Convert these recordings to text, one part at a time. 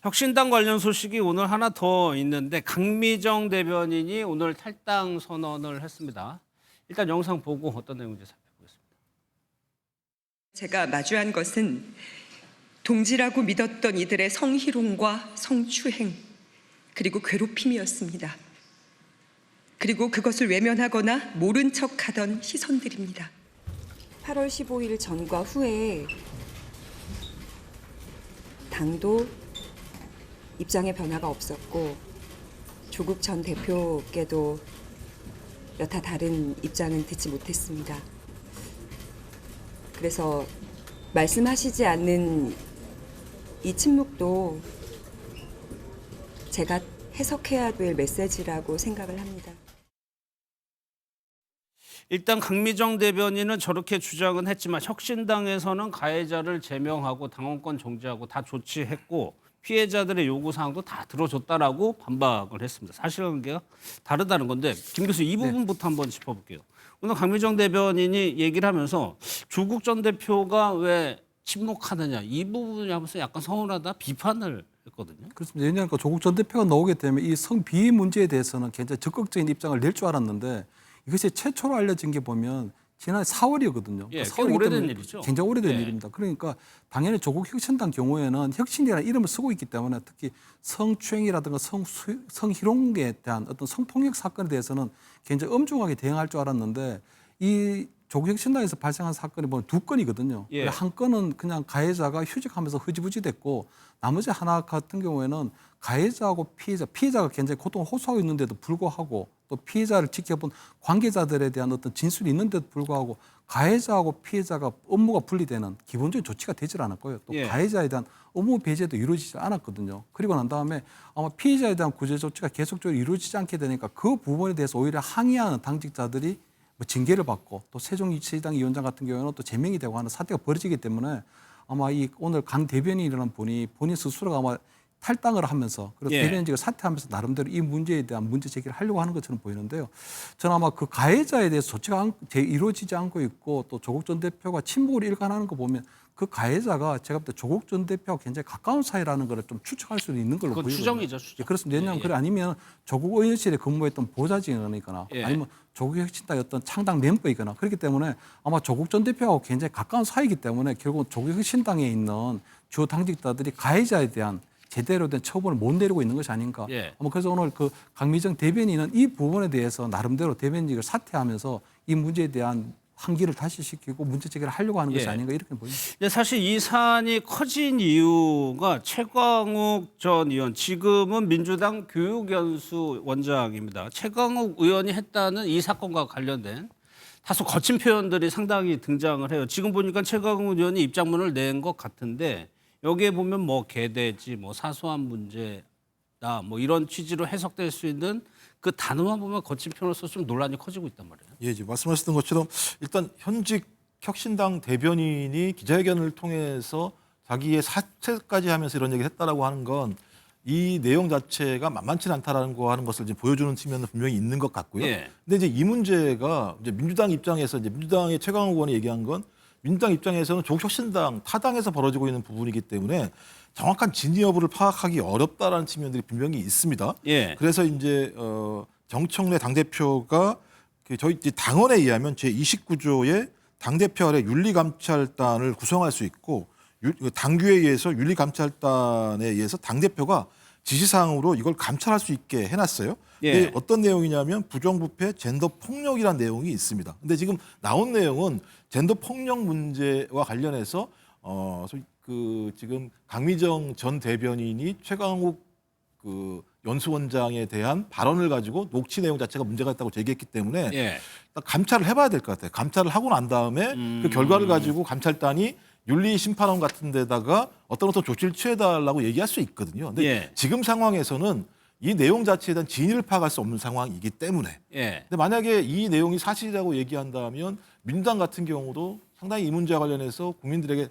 혁신당 관련 소식이 오늘 하나 더 있는데 강미정 대변인이 오늘 탈당 선언을 했습니다. 일단 영상 보고 어떤 내용인지 살펴보겠습니다. 제가 마주한 것은 동지라고 믿었던 이들의 성희롱과 성추행 그리고 괴롭힘이었습니다. 그리고 그것을 외면하거나 모른 척하던 시선들입니다. 8월 15일 전과 후에 당도 입장에 변화가 없었고 조국 전 대표께도 여타 다른 입장은 듣지 못했습니다. 그래서 말씀하시지 않는 이 침묵도 제가 해석해야 될 메시지라고 생각을 합니다. 일단 강미정 대변인은 저렇게 주장은 했지만 혁신당에서는 가해자를 제명하고 당원권 정지하고 다 조치했고 피해자들의 요구사항도 다 들어줬다라고 반박을 했습니다. 사실관계가 다르다는 건데 김 교수 이 부분부터 한번 짚어볼게요. 오늘 강미정 대변인이 얘기를 하면서 조국 전 대표가 왜 침묵하느냐 이 부분이 하면서 약간 서운하다 비판을 했거든요. 그렇습니다. 왜냐하면 조국 전 대표가 나오기 때문에 이 성비위 문제에 대해서는 굉장히 적극적인 입장을 낼 줄 알았는데 이것이 최초로 알려진 게 보면 지난 4월이거든요. 예, 꽤 오래된 일이죠. 굉장히 오래된 예. 일입니다. 그러니까 당연히 조국 혁신당 경우에는 혁신이라는 이름을 쓰고 있기 때문에 특히 성추행이라든가 성희롱에 대한 어떤 성폭력 사건에 대해서는 굉장히 엄중하게 대응할 줄 알았는데 이 조국 혁신당에서 발생한 사건이 보면 두 건이거든요. 예. 한 건은 그냥 가해자가 휴직하면서 흐지부지 됐고 나머지 하나 같은 경우에는 가해자하고 피해자가 굉장히 고통을 호소하고 있는데도 불구하고 또 피해자를 지켜본 관계자들에 대한 어떤 진술이 있는데도 불구하고 가해자하고 피해자가 업무가 분리되는 기본적인 조치가 되질 않았고요. 또 예. 가해자에 대한 업무 배제도 이루어지지 않았거든요. 그리고 난 다음에 아마 피해자에 대한 구제 조치가 계속적으로 이루어지지 않게 되니까 그 부분에 대해서 오히려 항의하는 당직자들이 뭐 징계를 받고 또 새정치당 위원장 같은 경우에는 또 제명이 되고 하는 사태가 벌어지기 때문에 아마 이 오늘 강 대변인이라는 분이 본인 스스로가 아마 탈당을 하면서 그리고 예. 대변인직을 사퇴하면서 나름대로 이 문제에 대한 문제 제기를 하려고 하는 것처럼 보이는데요. 저는 아마 그 가해자에 대해서 조치가 이루어지지 않고 있고 또 조국 전 대표가 침묵을 일관하는 거 보면 그 가해자가 제가 볼 때 조국 전 대표와 굉장히 가까운 사이라는 걸 좀 추측할 수도 있는 걸로 그건 보이거든요. 추정이죠, 추정. 예, 그렇습니다. 왜냐하면 예, 예. 그래 아니면 조국 의원실에 근무했던 보좌진이거나 예. 아니면 조국 혁신당의 어떤 창당 멤버이거나 그렇기 때문에 아마 조국 전 대표하고 굉장히 가까운 사이이기 때문에 결국 조국 혁신당에 있는 주 당직자들이 가해자에 대한 제대로 된 처벌을 못 내리고 있는 것이 아닌가. 예. 아마 그래서 오늘 그 강미정 대변인은 이 부분에 대해서 나름대로 대변인직을 사퇴하면서 이 문제에 대한 환기를 다시 시키고 문제 제기를 하려고 하는 것이 예. 아닌가 이렇게 보입니다. 근데 사실 이 사안이 커진 이유가 최광욱 전 의원, 지금은 민주당 교육연수 원장입니다. 최광욱 의원이 했다는 이 사건과 관련된 다소 거친 표현들이 상당히 등장을 해요. 지금 보니까 최광욱 의원이 입장문을 낸 것 같은데 여기에 보면 뭐 개돼지, 뭐 사소한 문제다, 뭐 이런 취지로 해석될 수 있는 그 단어만 보면 거친 표현을 써서 좀 논란이 커지고 있단 말이에요. 예, 이제 말씀하셨던 것처럼 일단 현직 혁신당 대변인이 기자회견을 통해서 자기의 사퇴까지 하면서 이런 얘기를 했다라고 하는 건 이 내용 자체가 만만치 않다라는 거 하는 것을 이제 보여주는 측면은 분명히 있는 것 같고요. 예. 근데 이제 이 문제가 이제 민주당 입장에서 이제 민주당의 최강욱 의원이 얘기한 건 민주당 입장에서는 조국 혁신당 타당에서 벌어지고 있는 부분이기 때문에 정확한 진위 여부를 파악하기 어렵다라는 측면들이 분명히 있습니다. 예. 그래서 이제 정청래 당대표가 저희 이제 당원에 의하면 제29조에 당대표 아래 윤리감찰단을 구성할 수 있고 당규에 의해서 윤리감찰단에 의해서 당대표가 지시사항으로 이걸 감찰할 수 있게 해놨어요. 예. 근데 어떤 내용이냐면 부정부패, 젠더 폭력이라는 내용이 있습니다. 근데 지금 나온 내용은 젠더 폭력 문제와 관련해서 지금 강미정 전 대변인이 최강욱 그 연수원장에 대한 발언을 가지고 녹취 내용 자체가 문제가 있다고 제기했기 때문에 예. 감찰을 해봐야 될 것 같아요. 감찰을 하고 난 다음에 그 결과를 가지고 감찰단이 윤리심판원 같은 데다가 어떤 조치를 취해달라고 얘기할 수 있거든요. 근데 예. 지금 상황에서는 이 내용 자체에 대한 진위를 파악할 수 없는 상황이기 때문에 예. 근데 만약에 이 내용이 사실이라고 얘기한다면 민주당 같은 경우도 상당히 이 문제와 관련해서 국민들에게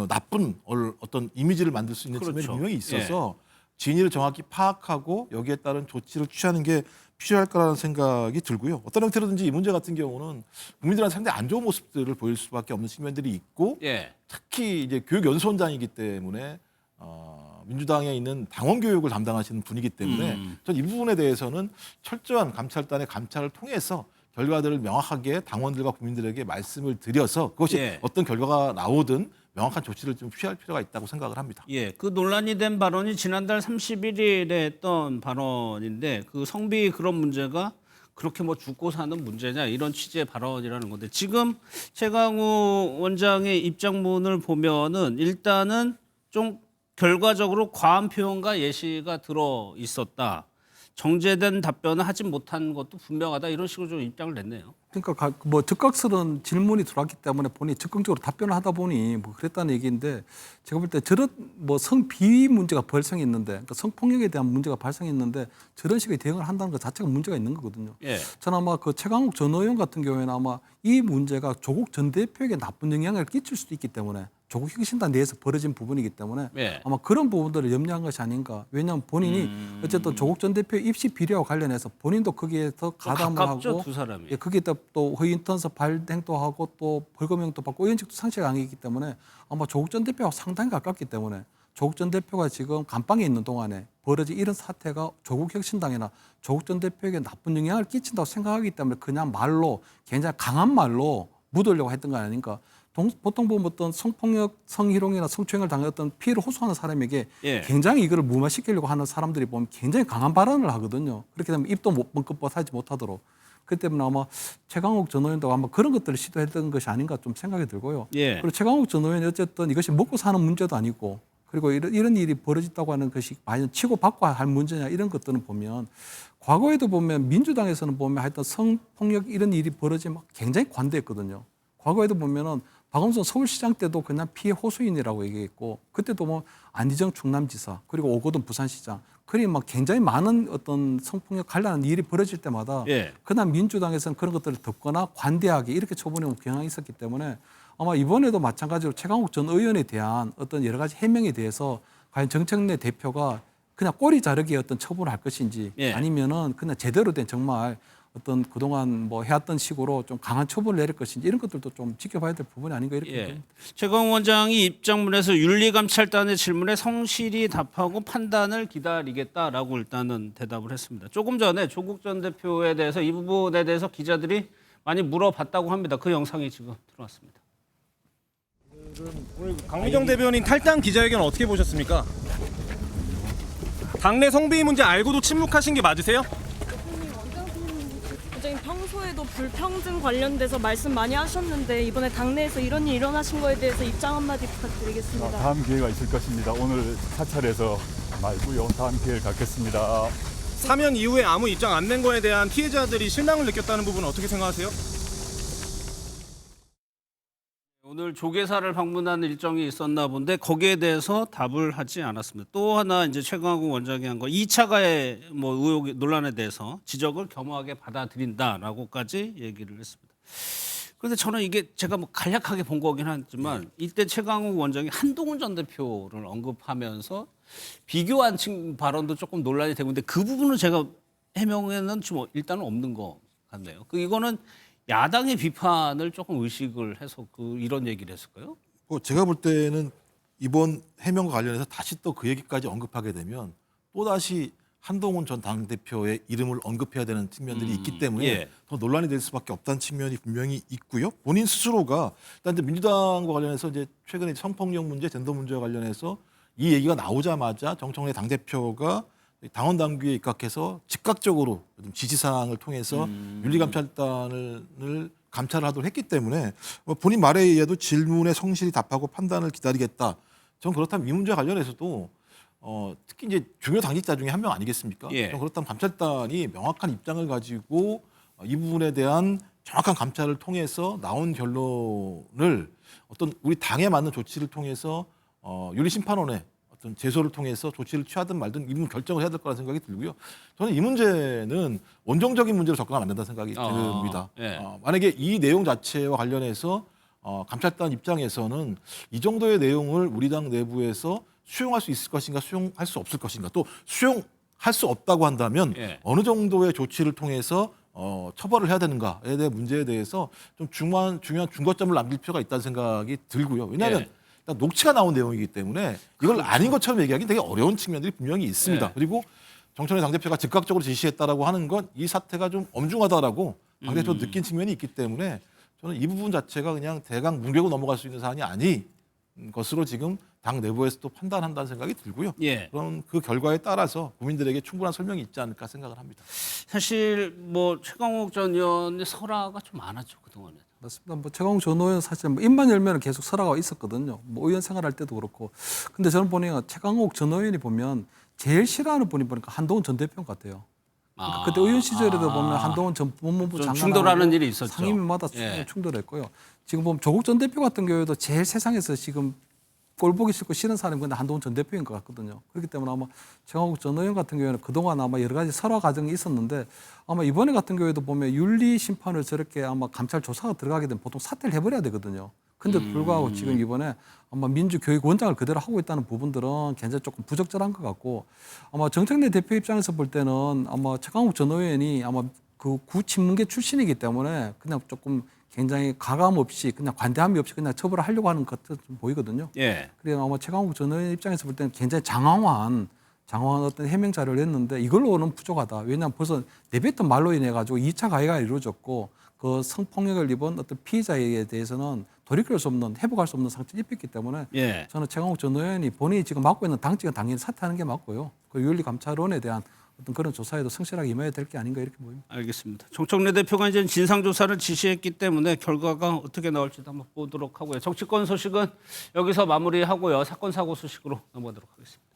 나쁜 어떤 이미지를 만들 수 있는 측면이 그렇죠. 분명히 있어서 진위를 정확히 파악하고 여기에 따른 조치를 취하는 게 필요할 거라는 생각이 들고요. 어떤 형태로든지 이 문제 같은 경우는 국민들한테 상당히 안 좋은 모습들을 보일 수밖에 없는 측면들이 있고 예. 특히 이제 교육연수원장이기 때문에 민주당에 있는 당원 교육을 담당하시는 분이기 때문에 전 이 부분에 대해서는 철저한 감찰단의 감찰을 통해서 결과들을 명확하게 당원들과 국민들에게 말씀을 드려서 그것이 예. 어떤 결과가 나오든 명확한 조치를 좀 취할 필요가 있다고 생각을 합니다. 예, 그 논란이 된 발언이 지난달 31일에 했던 발언인데 그 성비 그런 문제가 그렇게 뭐 죽고 사는 문제냐 이런 취지의 발언이라는 건데 지금 최강욱 원장의 입장문을 보면은 일단은 좀 결과적으로 과한 표현과 예시가 들어 있었다. 정제된 답변을 하지 못한 것도 분명하다 이런 식으로 좀 입장을 냈네요. 그러니까 뭐 즉각스러운 질문이 들어왔기 때문에 본인이 적극적으로 답변을 하다 보니 뭐 그랬다는 얘기인데 제가 볼 때 저런 뭐 성비위 문제가 발생했는데 그러니까 성폭력에 대한 문제가 발생했는데 저런 식의 대응을 한다는 것 자체가 문제가 있는 거거든요. 예. 저는 아마 그 최강욱 전 의원 같은 경우에는 아마 이 문제가 조국 전 대표에게 나쁜 영향을 끼칠 수도 있기 때문에 조국 혁신단 내에서 벌어진 부분이기 때문에 예. 아마 그런 부분들을 염려한 것이 아닌가. 왜냐하면 본인이 어쨌든 조국 전 대표 입시 비리와 관련해서 본인도 거기에서 가담을 가깝죠, 하고 두 사람이. 예, 거기에다 또 허위 인턴서 발행도 하고 또 벌금형도 받고 의원직도 상실 강이기 때문에 아마 조국 전 대표와 상당히 가깝기 때문에 조국 전 대표가 지금 감방에 있는 동안에 벌어진 이런 사태가 조국 혁신당이나 조국 전 대표에게 나쁜 영향을 끼친다고 생각하기 때문에 그냥 말로 굉장히 강한 말로 묻으려고 했던 거 아닌가. 보통 보면 어떤 성폭력, 성희롱이나 성추행을 당했던 피해를 호소하는 사람에게 예. 굉장히 이거를 무마시키려고 하는 사람들이 보면 굉장히 강한 발언을 하거든요. 그렇게 되면 입도 뻥끗 뻗하지 못하도록. 그렇기 때문에 아마 최강욱 전 의원도 아마 그런 것들을 시도했던 것이 아닌가 좀 생각이 들고요. 예. 그리고 최강욱 전 의원이 어쨌든 이것이 먹고 사는 문제도 아니고 그리고 이런 일이 벌어졌다고 하는 것이 과연 치고받고 할 문제냐 이런 것들은 보면 과거에도 보면 민주당에서는 보면 하여튼 성폭력 이런 일이 벌어지면 굉장히 관대했거든요. 과거에도 보면은 박원순 서울시장 때도 그냥 피해 호소인이라고 얘기했고 그때도 뭐 안희정 충남지사 그리고 오거돈 부산시장 그리 막 굉장히 많은 어떤 성폭력 관련한 일이 벌어질 때마다 예. 그다음 민주당에서는 그런 것들을 덮거나 관대하게 이렇게 처분해온 경향이 있었기 때문에 아마 이번에도 마찬가지로 최강욱 전 의원에 대한 어떤 여러 가지 해명에 대해서 과연 정청래 대표가 그냥 꼬리 자르기의 어떤 처분을 할 것인지 예. 아니면은 그냥 제대로 된 정말 어떤 그동안 뭐 해왔던 식으로 좀 강한 처분을 내릴 것인지 이런 것들도 좀 지켜봐야 될 부분이 아닌가 이렇게 예. 봅니다. 최강욱 원장이 입장문에서 윤리감찰단의 질문에 성실히 답하고 판단을 기다리겠다라고 일단은 대답을 했습니다. 조금 전에 조국 전 대표에 대해서 이 부분에 대해서 기자들이 많이 물어봤다고 합니다. 그 영상이 지금 들어왔습니다. 오늘 강미정 대변인 탈당 기자회견 어떻게 보셨습니까? 당내 성비위 문제 알고도 침묵하신 게 맞으세요? 원장님 평소에도 불평등 관련돼서 말씀 많이 하셨는데 이번에 당내에서 이런 일 일어나신 거에 대해서 입장 한마디 부탁드리겠습니다. 다음 기회가 있을 것입니다. 오늘 사찰에서 말고요. 다음 기회를 갖겠습니다. 사면 이후에 아무 입장 안 낸 거에 대한 피해자들이 실망을 느꼈다는 부분은 어떻게 생각하세요? 오늘 조계사를 방문하는 일정이 있었나 본데 거기에 대해서 답을 하지 않았습니다. 또 하나 이제 최강욱 원장이 한 거 2차 가해 뭐 의혹 논란에 대해서 지적을 겸허하게 받아들인다라고까지 얘기를 했습니다. 그런데 저는 이게 제가 뭐 간략하게 본 거긴 하지만 이때 최강욱 원장이 한동훈 전 대표를 언급하면서 비교한 발언도 조금 논란이 되고 있는데 그 부분은 제가 해명에는 좀 일단은 없는 것 같네요. 이거는 야당의 비판을 조금 의식을 해서 이런 얘기를 했을까요? 제가 볼 때는 이번 해명과 관련해서 다시 또 그 얘기까지 언급하게 되면 또다시 한동훈 전 당대표의 이름을 언급해야 되는 측면들이 있기 때문에 예. 더 논란이 될 수밖에 없다는 측면이 분명히 있고요. 본인 스스로가 일단 이제 민주당과 관련해서 이제 최근에 성폭력 문제, 젠더 문제와 관련해서 이 얘기가 나오자마자 정청래 당대표가 당원 당규에 입각해서 즉각적으로 지시사항을 통해서 윤리감찰단을 감찰을 하도록 했기 때문에 본인 말에 의해도 질문에 성실히 답하고 판단을 기다리겠다. 저는 그렇다면 이 문제와 관련해서도 특히 이제 중요 당직자 중에 한 명 아니겠습니까? 예. 저는 그렇다면 감찰단이 명확한 입장을 가지고 이 부분에 대한 정확한 감찰을 통해서 나온 결론을 어떤 우리 당에 맞는 조치를 통해서 윤리심판원에 어떤 제소를 통해서 조치를 취하든 말든 이 부분 결정을 해야 될 거라는 생각이 들고요. 저는 이 문제는 원정적인 문제로 접근하면 안 된다는 생각이 듭니다. 예. 만약에 이 내용 자체와 관련해서 감찰단 입장에서는 이 정도의 내용을 우리 당 내부에서 수용할 수 있을 것인가 수용할 수 없을 것인가 또 수용할 수 없다고 한다면 예. 어느 정도의 조치를 통해서 처벌을 해야 되는가에 대한 문제에 대해서 좀 중요한 중거점을 남길 필요가 있다는 생각이 들고요. 왜냐하면 예. 일단 녹취가 나온 내용이기 때문에 이걸 아닌 것처럼 얘기하기 되게 어려운 측면들이 분명히 있습니다. 네. 그리고 정청래 당대표가 즉각적으로 지시했다라고 하는 건 이 사태가 좀 엄중하다라고 당대표도 느낀 측면이 있기 때문에 저는 이 부분 자체가 그냥 대강 뭉개고 넘어갈 수 있는 사안이 아닌 것으로 지금 당 내부에서도 판단한다는 생각이 들고요. 예. 그럼 그 결과에 따라서 국민들에게 충분한 설명이 있지 않을까 생각을 합니다. 사실 뭐 최강욱 전 의원의 설화가 좀 많았죠 그동안에. 맞습니다. 뭐 최강욱 전 의원 사실 뭐 입만 열면 계속 설화가 있었거든요. 뭐 의원 생활할 때도 그렇고. 근데 저는 보니까 최강욱 전 의원이 보면 제일 싫어하는 분이 보니까 한동훈 전 대표 같아요. 그러니까 그때 의원 시절에도 보면 한동훈 전 법무부 좀 장관 충돌하는 일이 있었죠. 상임위마다 예. 충돌했고요. 지금 보면 조국 전 대표 같은 경우에도 제일 세상에서 지금 꼴 보기 싫고 싫은 사람이 근데 한동훈 전 대표인 것 같거든요. 그렇기 때문에 아마 최강욱 전 의원 같은 경우에는 그동안 아마 여러 가지 설화 과정이 있었는데 아마 이번에 같은 경우에도 보면 윤리 심판을 저렇게 아마 감찰 조사가 들어가게 되면 보통 사퇴를 해버려야 되거든요. 근데도 불구하고 지금 이번에 아마 민주교육원장을 그대로 하고 있다는 부분들은 굉장히 조금 부적절한 것 같고 아마 정청래 대표 입장에서 볼 때는 아마 최강욱 전 의원이 아마 그 구친문계 출신이기 때문에 그냥 조금 굉장히 가감 없이 그냥 관대함이 없이 그냥 처벌을 하려고 하는 것 같아 좀 보이거든요. 예. 그래서 아마 최강욱 전 의원 입장에서 볼 때는 굉장히 장황한 어떤 해명 자료를 냈는데 이걸로는 부족하다. 왜냐하면 벌써 내뱉은 말로 인해 가지고 2차 가해가 이루어졌고 그 성폭력을 입은 어떤 피해자에 대해서는 돌이킬 수 없는 회복할 수 없는 상처를 입혔기 때문에 예. 저는 최강욱 전 의원이 본인이 지금 맡고 있는 당직은 당연히 사퇴하는 게 맞고요. 그 윤리감찰원에 대한 어떤 그런 조사에도 성실하게 임해야 될 게 아닌가 이렇게 보입니다. 알겠습니다. 정청래 대표가 이제 진상조사를 지시했기 때문에 결과가 어떻게 나올지도 한번 보도록 하고요. 정치권 소식은 여기서 마무리하고요. 사건 사고 소식으로 넘어가도록 하겠습니다.